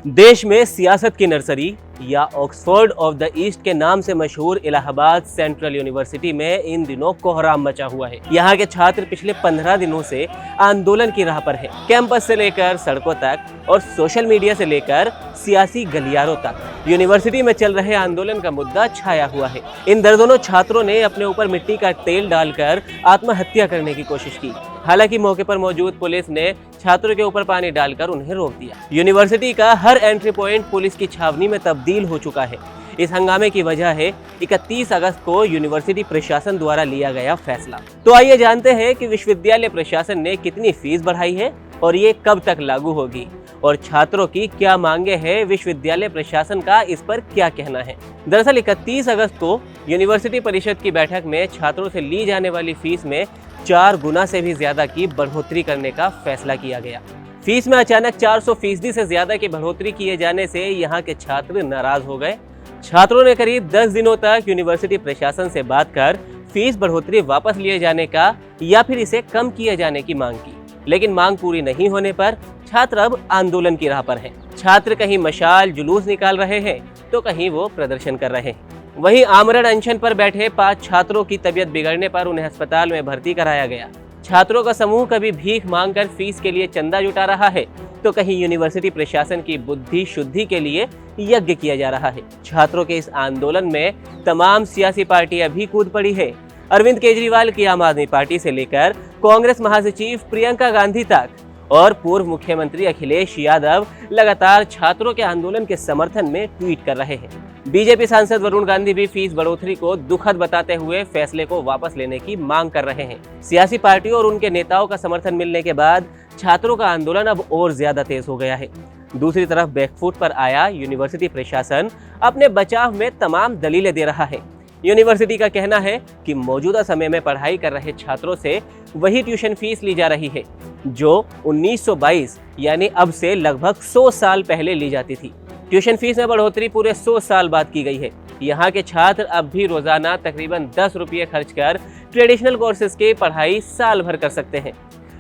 देश में सियासत की नर्सरी या ऑक्सफोर्ड ऑफ द ईस्ट के नाम से मशहूर इलाहाबाद सेंट्रल यूनिवर्सिटी में इन दिनों कोहराम मचा हुआ है। यहाँ के छात्र पिछले 15 दिनों से आंदोलन की राह पर है। कैंपस से लेकर सड़कों तक और सोशल मीडिया से लेकर सियासी गलियारों तक यूनिवर्सिटी में चल रहे आंदोलन का मुद्दा छाया हुआ है। इन दर्जनों छात्रों ने अपने ऊपर मिट्टी का तेल डालकर आत्महत्या करने की कोशिश की। हालांकि मौके पर मौजूद पुलिस ने छात्रों के ऊपर पानी डालकर उन्हें रोक दिया। यूनिवर्सिटी का हर एंट्री पॉइंट पुलिस की छावनी में तब्दील हो चुका है। इस हंगामे की वजह है 31 अगस्त को यूनिवर्सिटी प्रशासन द्वारा लिया गया फैसला। तो आइए जानते हैं कि विश्वविद्यालय प्रशासन ने कितनी फीस बढ़ाई है और ये कब तक लागू होगी और छात्रों की क्या मांगे हैं, विश्वविद्यालय प्रशासन का इस पर क्या कहना है। दरअसल 31 अगस्त को यूनिवर्सिटी परिषद की बैठक में छात्रों से ली जाने वाली फीस में 4 गुना से भी ज्यादा की बढ़ोतरी करने का फैसला किया गया। फीस में अचानक 400% से ज्यादा की बढ़ोतरी किए जाने से यहाँ के छात्र नाराज हो गए। छात्रों ने करीब 10 दिनों तक यूनिवर्सिटी प्रशासन से बात कर फीस बढ़ोतरी वापस लिए जाने का या फिर इसे कम किए जाने की मांग की, लेकिन मांग पूरी नहीं होने पर छात्र अब आंदोलन की राह पर हैं। छात्र कहीं मशाल जुलूस निकाल रहे हैं तो कहीं वो प्रदर्शन कर रहे हैं। वहीं आमरण अनशन पर बैठे 5 छात्रों की तबीयत बिगड़ने पर उन्हें अस्पताल में भर्ती कराया गया। छात्रों का समूह कभी भीख मांगकर फीस के लिए चंदा जुटा रहा है तो कहीं यूनिवर्सिटी प्रशासन की बुद्धि शुद्धि के लिए यज्ञ किया जा रहा है। छात्रों के इस आंदोलन में तमाम सियासी पार्टियां भी कूद पड़ी है। अरविंद केजरीवाल की आम आदमी पार्टी से लेकर कांग्रेस महासचिव प्रियंका गांधी तक और पूर्व मुख्यमंत्री अखिलेश यादव लगातार छात्रों के आंदोलन के समर्थन में ट्वीट कर रहे हैं। बीजेपी सांसद वरुण गांधी भी फीस बढ़ोतरी को दुखद बताते हुए फैसले को वापस लेने की मांग कर रहे हैं। सियासी पार्टियों और उनके नेताओं का समर्थन मिलने के बाद छात्रों का आंदोलन अब और ज्यादा तेज हो गया है। दूसरी तरफ बैकफुट पर आया यूनिवर्सिटी प्रशासन अपने बचाव में तमाम दलीलें दे रहा है। यूनिवर्सिटी का कहना है कि मौजूदा समय में पढ़ाई कर रहे छात्रों से वही ट्यूशन फीस ली जा रही है जो 1922 यानी अब से लगभग 100 साल पहले ली जाती थी। ट्यूशन फीस में बढ़ोतरी पूरे 100 साल बाद की गई है। यहाँ के छात्र अब भी रोजाना तकरीबन 10 रुपये खर्च कर ट्रेडिशनल कोर्सेज की पढ़ाई साल भर कर सकते हैं।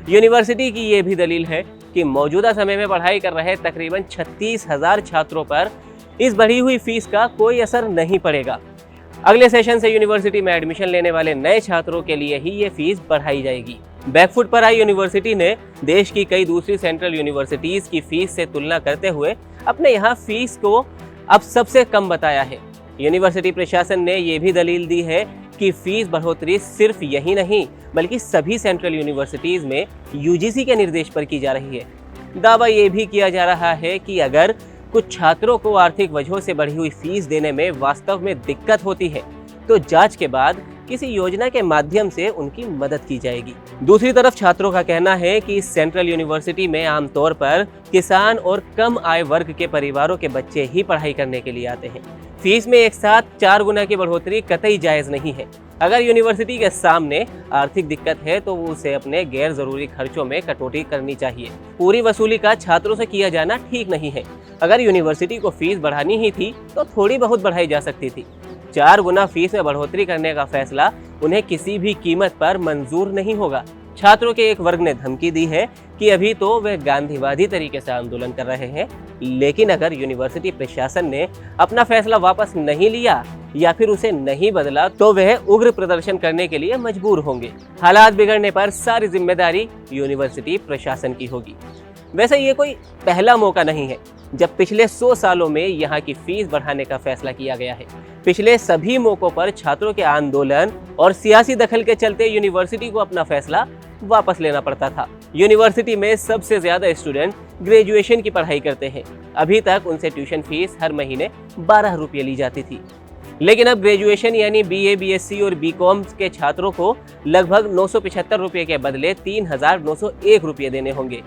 यूनिवर्सिटी की ये भी दलील है कि मौजूदा समय में पढ़ाई कर रहे तकरीबन 36,000 छात्रों पर इस बढ़ी हुई फीस का कोई असर नहीं पड़ेगा। अगले सेशन से यूनिवर्सिटी में एडमिशन लेने वाले नए छात्रों के लिए ही ये फीस बढ़ाई जाएगी। बैकफुट पर आई यूनिवर्सिटी ने देश की कई दूसरी सेंट्रल यूनिवर्सिटीज की फीस से तुलना करते हुए अपने यहाँ फीस को अब सबसे कम बताया है। यूनिवर्सिटी प्रशासन ने ये भी दलील दी है कि फीस बढ़ोतरी सिर्फ यही नहीं बल्कि सभी सेंट्रल यूनिवर्सिटीज में यूजीसी के निर्देश पर की जा रही है। दावा ये भी किया जा रहा है कि अगर कुछ छात्रों को आर्थिक वजहों से बढ़ी हुई फीस देने में वास्तव में दिक्कत होती है तो जांच के बाद किसी योजना के माध्यम से उनकी मदद की जाएगी। दूसरी तरफ छात्रों का कहना है कि इस सेंट्रल यूनिवर्सिटी में आमतौर पर किसान और कम आय वर्ग के परिवारों के बच्चे ही पढ़ाई करने के लिए आते हैं। फीस में एक साथ 4 गुना की बढ़ोतरी कतई जायज नहीं है। अगर यूनिवर्सिटी के सामने आर्थिक दिक्कत है तो उसे अपने गैर जरूरी खर्चों में कटौती करनी चाहिए। पूरी वसूली का छात्रों से किया जाना ठीक नहीं है। अगर यूनिवर्सिटी को फीस बढ़ानी ही थी तो थोड़ी बहुत बढ़ाई जा सकती थी। 4 गुना फीस में बढ़ोतरी करने का फैसला उन्हें किसी भी कीमत पर मंजूर नहीं होगा। छात्रों के एक वर्ग ने धमकी दी है कि अभी तो वे गांधीवादी तरीके से आंदोलन कर रहे हैं, लेकिन अगर यूनिवर्सिटी प्रशासन ने अपना फैसला वापस नहीं लिया या फिर उसे नहीं बदला तो वह उग्र प्रदर्शन करने के लिए मजबूर होंगे। हालात बिगड़ने पर सारी जिम्मेदारी यूनिवर्सिटी प्रशासन की होगी। वैसे ये कोई पहला मौका नहीं है जब पिछले 100 सालों में यहाँ की फीस बढ़ाने का फैसला किया गया है। पिछले सभी मौकों पर छात्रों के आंदोलन और सियासी दखल के चलते यूनिवर्सिटी को अपना फैसला वापस लेना पड़ता था। यूनिवर्सिटी में सबसे ज्यादा स्टूडेंट ग्रेजुएशन की पढ़ाई करते हैं। अभी तक उनसे ट्यूशन फीस हर महीने 12 रुपये ली जाती थी, लेकिन अब ग्रेजुएशन यानी बीए, बीएससी और बीकॉम के छात्रों को लगभग 975 रुपये के बदले 3,901 रुपये देने होंगे।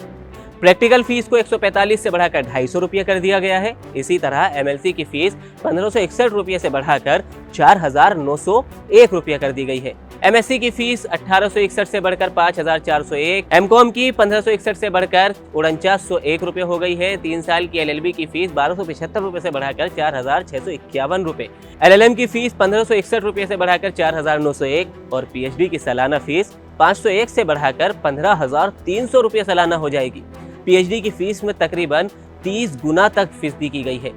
प्रैक्टिकल फीस को 145 से बढ़ाकर 250 रुपये कर दिया गया है। इसी तरह एमएलसी की फीस 1561 रुपये से बढ़ाकर 4,901 रुपये कर दी गई है। एमएससी की फीस 1861 से बढ़कर 5,401, एमकॉम की 1561 से बढ़कर 4901 रुपये हो गई है। 3 साल की एलएलबी की फीस 1275 रुपये से बढ़ाकर 4,651 रुपये, एलएलएम की फीस 1561 रुपये से बढ़ाकर 4,901 और पीएचडी की सालाना फीस 501 से बढ़ाकर 15,300 रुपये सालाना हो जाएगी। पीएचडी की फीस में तकरीबन 30 गुना तक फीस दी की गई है।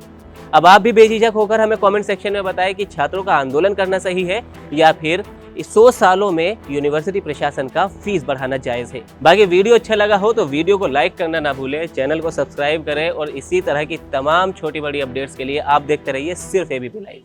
अब आप भी बेझिझक होकर हमें कमेंट सेक्शन में बताएं कि छात्रों का आंदोलन करना सही है या फिर 100 सालों में यूनिवर्सिटी प्रशासन का फीस बढ़ाना जायज है। बाकी वीडियो अच्छा लगा हो तो वीडियो को लाइक करना ना भूलें, चैनल को सब्सक्राइब करें और इसी तरह की तमाम छोटी बड़ी अपडेट्स के लिए आप देखते रहिए सिर्फ एबीपी लाइव।